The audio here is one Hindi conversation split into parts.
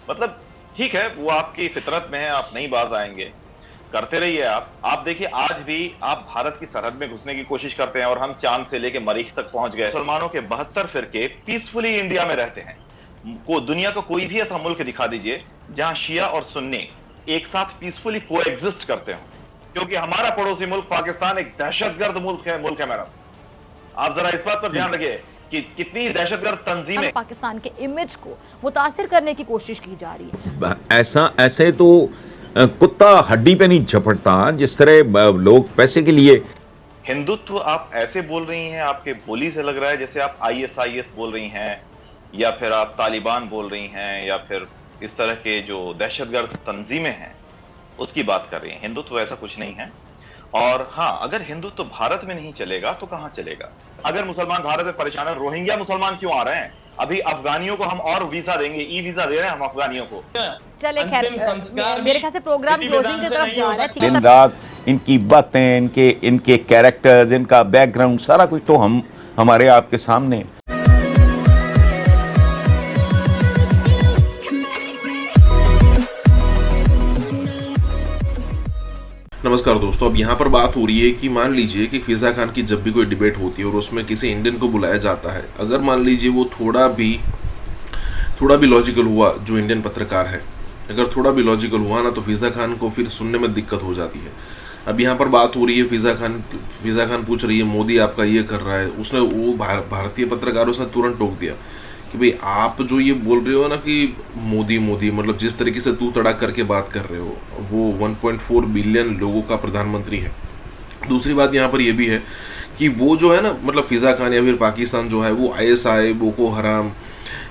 मतलब ठीक है, वो आपकी फितरत में है, आप नहीं बाज आएंगे, करते रहिए आप देखिए आज भी आप भारत की सरहद में घुसने की कोशिश करते हैं और हम चांद से लेके मरीख तक पहुंच गए। मुसलमानों के 72 फिरके पीसफुली इंडिया में रहते हैं। को दुनिया का कोई भी ऐसा मुल्क दिखा दीजिए जहां शिया और सुन्नी एक साथ पीसफुली कोएग्जिस्ट करते हो, क्योंकि हमारा पड़ोसी मुल्क पाकिस्तान एक दहशतगर्द मुल्क है मैडम। आप जरा इस बात पर ध्यान रखिए कि कितनी दहशतगर्द तंजीमें पाकिस्तान के इमेज को मुतासिर करने की कोशिश की जा रही है। ऐसे तो कुत्ता हड्डी पे नहीं झपटता, जिस तरह लोग पैसे के लिए हिंदुत्व आप ऐसे बोल रही हैं, आपके बोली से लग रहा है जैसे आप आईएसआईएस बोल रही हैं, या फिर आप तालिबान बोल रही हैं, या फिर इस तरह के जो दहशतगर्द तंजीमें हैं उसकी बात कर रही हैं। हिंदुत्व ऐसा कुछ नहीं है। और हाँ, अगर हिंदुत्व भारत में नहीं चलेगा तो कहां चलेगा? अगर मुसलमान भारत में परेशान है, रोहिंग्या मुसलमान क्यों आ रहे हैं? अभी अफगानियों को हम और वीजा देंगे, ई वीजा दे रहे हैं हम अफगानियों को। चले खैर, मेरे ख्याल से प्रोग्राम क्लोजिंग की तरफ जा रहा है। ठीक है, दिन रात इनकी बातें, इनके कैरेक्टर्स, इनका बैकग्राउंड, सारा कुछ तो हमारे आपके सामने। नमस्कार दोस्तों, अब यहाँ पर बात हो रही है कि मान लीजिए कि फिजा खान की जब भी कोई डिबेट होती है और उसमें किसी इंडियन को बुलाया जाता है, अगर मान लीजिए वो थोड़ा भी लॉजिकल हुआ, जो इंडियन पत्रकार है अगर थोड़ा भी लॉजिकल हुआ ना, तो फिजा खान को फिर सुनने में दिक्कत हो जाती है। अब यहाँ पर बात हो रही है, फिजा खान पूछ रही है मोदी आपका ये कर रहा है। उसने वो भारतीय पत्रकार उसने तुरंत टोक दिया कि भाई आप जो ये बोल रहे हो ना कि मोदी मतलब जिस तरीके से तू तड़ाक करके बात कर रहे हो, वो 1.4 बिलियन लोगों का प्रधानमंत्री है। दूसरी बात यहाँ पर ये भी है कि वो जो है ना, मतलब फिजा खान या फिर पाकिस्तान जो है वो आईएसआई, बोको हराम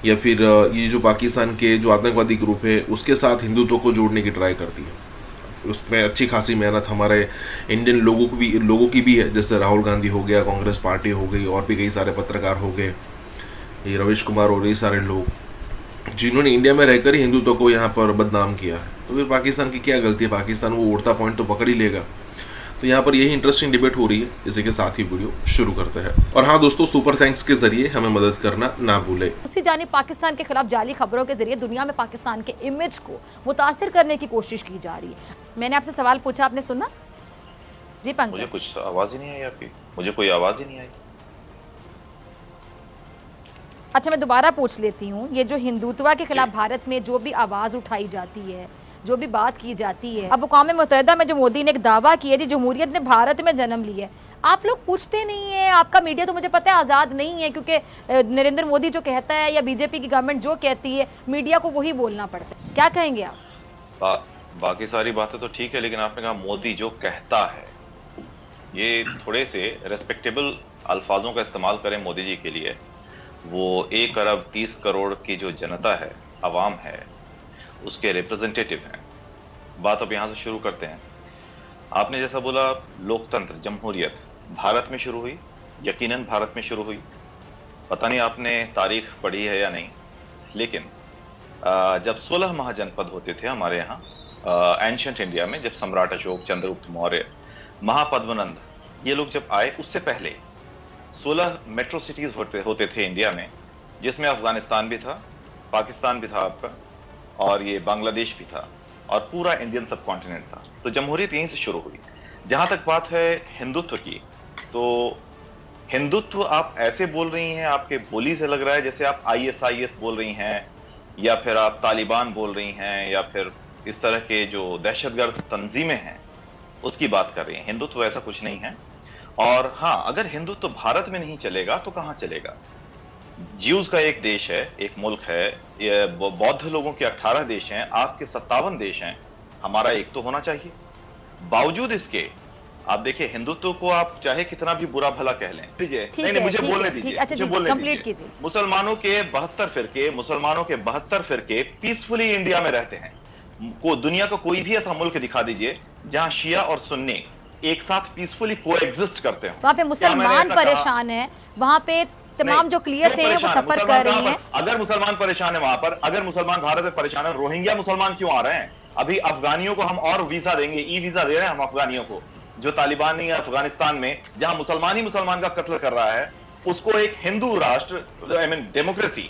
या फिर ये जो पाकिस्तान के जो आतंकवादी ग्रुप है उसके साथ हिंदुत्व को जोड़ने की ट्राई करती है। उसमें अच्छी खासी मेहनत हमारे इंडियन लोगों की भी है, जैसे राहुल गांधी हो गया, कांग्रेस पार्टी हो गई, और भी कई सारे पत्रकार हो गए, ये रवीश कुमार और ये सारे लोग जिन्होंने इंडिया में रहकर ही हिंदुत्व को यहाँ पर बदनाम किया है। तो फिर पाकिस्तान की क्या गलती है? पाकिस्तान वो उड़ता पॉइंट तो पकड़ ही लेगा। तो यहाँ पर यही इंटरेस्टिंग डिबेट हो रही है। इसी के साथ ही वीडियो शुरू करते हैं। और हाँ दोस्तों, सुपर थैंक्स के जरिए हमें मदद करना ना भूले। उसी जानिब पाकिस्तान के खिलाफ जाली खबरों के जरिए दुनिया में पाकिस्तान के इमेज को मुतासिर करने की कोशिश की जा रही है। मैंने आपसे सवाल पूछा, आपने सुना? जी पंकज, मुझे कुछ आवाज ही नहीं आई आपकी, मुझे कोई आवाज ही नहीं आई। अच्छा, मैं दोबारा पूछ लेती हूँ। ये जो हिंदुत्व के खिलाफ भारत में जो भी आवाज़ उठाई जाती है, जो भी बात की जाती है, अब अक़वाम मुत्तहिदा में जो मोदी ने एक दावा किया जी जमहूरियत ने भारत में जन्म लिया है, आप लोग पूछते नहीं है? आपका मीडिया तो मुझे पता है आज़ाद नहीं है, क्योंकि नरेंद्र मोदी जो कहता है या बीजेपी की गवर्नमेंट जो कहती है, मीडिया को वही बोलना पड़ता है। क्या कहेंगे आप? बाकी सारी बातें तो ठीक है, लेकिन आपने कहा मोदी जो कहता है, ये थोड़े से रेस्पेक्टेबल अल्फाजों का इस्तेमाल करें मोदी जी के लिए। वो 1 अरब 30 करोड़ की जो जनता है, अवाम है, उसके रिप्रेजेंटेटिव हैं। बात अब यहाँ से शुरू करते हैं। आपने जैसा बोला, लोकतंत्र, जमहूरियत भारत में शुरू हुई, यकीनन भारत में शुरू हुई। पता नहीं आपने तारीख पढ़ी है या नहीं, लेकिन जब 16 महाजनपद होते थे हमारे यहाँ एंशिएंट इंडिया में, जब सम्राट अशोक, चंद्रगुप्त मौर्य, महापद्मनंद, ये लोग जब आए, उससे पहले 16 मेट्रो सिटीज होते थे इंडिया में, जिसमें अफगानिस्तान भी था, पाकिस्तान भी था आपका, और ये बांग्लादेश भी था, और पूरा इंडियन सब कॉन्टिनेंट था। तो जमहूरियत यहीं से शुरू हुई। जहां तक बात है हिंदुत्व की, तो हिंदुत्व आप ऐसे बोल रही हैं, आपके बोली से लग रहा है जैसे आप आईएसआईएस बोल रही हैं, या फिर आप तालिबान बोल रही हैं, या फिर इस तरह के जो दहशतगर्द तंजीमें हैं उसकी बात कर रही हैं। हिंदुत्व ऐसा कुछ नहीं है। और हाँ, अगर हिंदुत्व भारत में नहीं चलेगा तो कहां चलेगा? ज्यूज का एक देश है, एक मुल्क है, ये बौद्ध लोगों के 18 देश हैं, आपके 57 देश हैं, हमारा एक तो होना चाहिए। बावजूद इसके आप देखिए, हिंदुत्व को आप चाहे कितना भी बुरा भला कह लें, नहीं, मुझे बोलने दीजिए, अच्छा, कंप्लीट कीजिए। मुसलमानों के 72 फिरके पीसफुली इंडिया में रहते हैं। को दुनिया का कोई भी ऐसा मुल्क दिखा दीजिए जहां शिया और सुन्नी एक साथ पीसफुली कोएग्जिस्ट करते हैं। वहाँ पे मुसलमान परेशान है, वहाँ पे तमाम जो क्लियर थे वो सफर कर रही हैं। अगर मुसलमान परेशान है वहां पर, अगर मुसलमान भारत में परेशान है, रोहिंग्या मुसलमान क्यों आ रहे हैं? अभी अफगानियों को हम और वीजा देंगे, ई वीजा दे रहे हैं हम अफगानियों को। जो तालिबान नहीं है अफगानिस्तान में, जहां मुसलमान ही मुसलमान का कत्ल कर रहा है, उसको एक हिंदू राष्ट्र, आई मीन डेमोक्रेसी,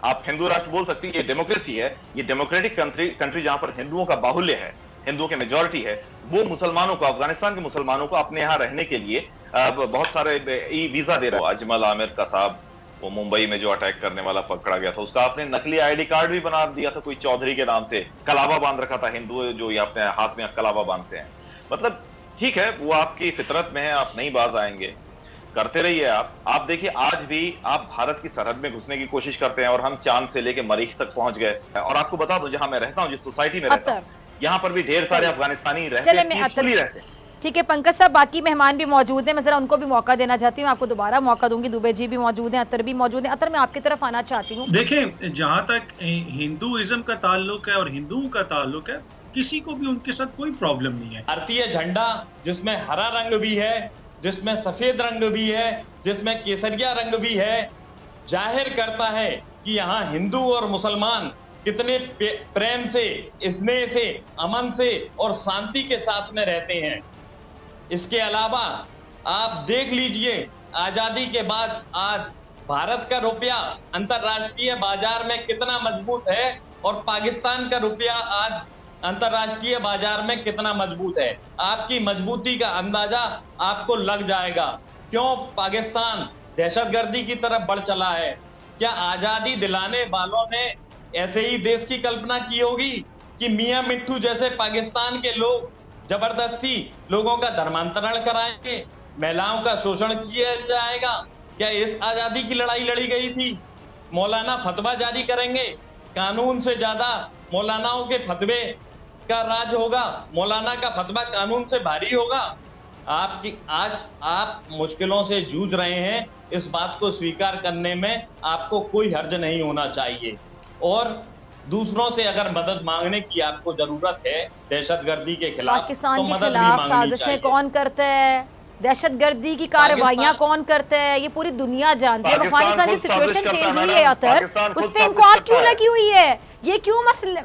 आप हिंदू राष्ट्र बोल सकती है, ये डेमोक्रेसी है, ये डेमोक्रेटिक कंट्री जहां पर हिंदुओं का बाहुल्य है, हिंदुओं की मेजॉरिटी है, वो मुसलमानों को, अफगानिस्तान के मुसलमानों को अपने यहाँ रहने के लिए बहुत सारे वीजा दे रहा है। अजमल आमिर का साहब, वो मुंबई में जो अटैक करने वाला पकड़ा गया था, उसका आपने नकली आईडी कार्ड भी बना दिया था, कोई चौधरी के नाम से, कलावा बांध रखा था। हिंदू जो ये अपने हाथ में कलावा बांधते हैं, मतलब ठीक है, वो आपकी फितरत में है, आप नहीं बाज आएंगे, करते रहिए। आप देखिए, आज भी आप भारत की सरहद में घुसने की कोशिश करते हैं और हम चांद से लेके मरीख तक पहुंच गए। और आपको बता दूं, जहां मैं रहता हूं, जिस सोसाइटी में रहता हूं, यहाँ पर भी ढेर सारे अफगानिस्तानी रहते हैं, पीसफुली रहते हैं। ठीक है पंकज साहब, बाकी मेहमान भी मौजूद हैं, मैं जरा उनको भी मौका देना चाहती हूँ, आपको दोबारा मौका दूंगी। दुबे जी भी मौजूद हैं, अतर भी मौजूद हैं। अतर, मैं आपकी तरफ आना चाहती हूँ। देखिए, जहाँ तक हिंदुइज्म का ताल्लुक है और हिंदुओं का ताल्लुक है, किसी को भी उनके साथ कोई प्रॉब्लम नहीं है। भारतीय झंडा जिसमें हरा रंग भी है, जिसमें सफेद रंग भी है, जिसमें केसरिया रंग भी है, जाहिर करता है कि यहाँ हिंदू और मुसलमान कितने प्रेम से, स्नेह से, अमन से और शांति के साथ में रहते हैं। इसके अलावा आप देख लीजिए, आजादी के बाद आज भारत का रुपया अंतर्राष्ट्रीय बाजार में कितना मजबूत है और पाकिस्तान का रुपया आज अंतर्राष्ट्रीय बाजार में कितना मजबूत है। आपकी मजबूती का अंदाजा आपको लग जाएगा। क्यों पाकिस्तान दहशतगर्दी की तरफ बढ़ चला है? क्या आजादी दिलाने वालों ने ऐसे ही देश की कल्पना की होगी कि मियां मिट्ठू जैसे पाकिस्तान के लोग जबरदस्ती लोगों का धर्मांतरण कराएंगे, महिलाओं का शोषण किया जाएगा? क्या इस आजादी की लड़ाई लड़ी गई थी? मौलाना फतवा जारी करेंगे, कानून से ज्यादा मौलानाओं के फतवे का राज होगा, मौलाना का फतवा कानून से भारी होगा। आज आप मुश्किलों से जूझ रहे हैं, इस बात को स्वीकार करने में आपको कोई हर्ज नहीं होना चाहिए। और दूसरों से अगर मदद मांगने की आपको जरूरत है दहशतगर्दी के खिलाफ, पाकिस्तान के खिलाफ साजिशें कौन करता है, दहशतगर्दी की कार्रवाइयां कौन करता है, ये पूरी दुनिया जानती है। अफगानिस्तान की सिचुएशन चेंज हुई है अतर, उस पे इनको आग क्यों लगी हुई है? ये क्यों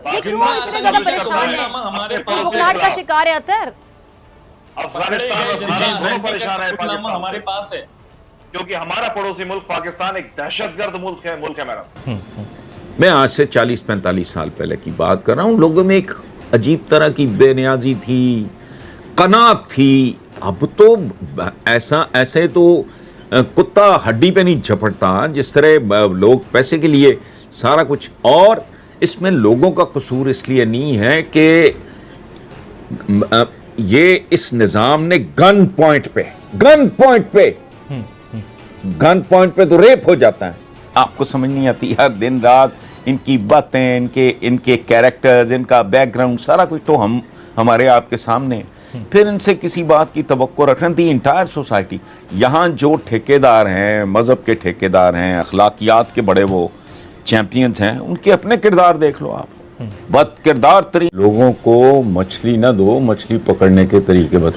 ये क्यों इतने ज्यादा परेशान है? बुखलाहट का शिकार है अतर। अफगानिस्तान परेशान है, हमारे पास है, क्योंकि हमारा पड़ोसी मुल्क पाकिस्तान एक दहशतगर्द मुल्क है मैडम। मैं आज से 40-45 साल पहले की बात कर रहा हूँ। लोगों में एक अजीब तरह की बेनियाजी थी, कनात थी। अब तो ऐसे तो कुत्ता हड्डी पे नहीं झपटता, जिस तरह लोग पैसे के लिए सारा कुछ। और इसमें लोगों का कसूर इसलिए नहीं है कि ये इस निज़ाम ने गन पॉइंट पे तो रेप हो जाता है। आपको समझ नहीं आती, हर दिन रात इनकी बातें, इनके कैरेक्टर्स, इनका बैकग्राउंड, सारा कुछ तो हमारे आपके सामने। फिर इनसे किसी बात की तवक्को रखना थी इंटायर सोसाइटी। यहाँ जो ठेकेदार हैं, मजहब के ठेकेदार हैं, अखलाकियात के बड़े वो चैंपियंस हैं, उनके अपने किरदार देख लो आप। बद किरदार लोगों को मछली ना दो, मछली पकड़ने के तरीके बताओ।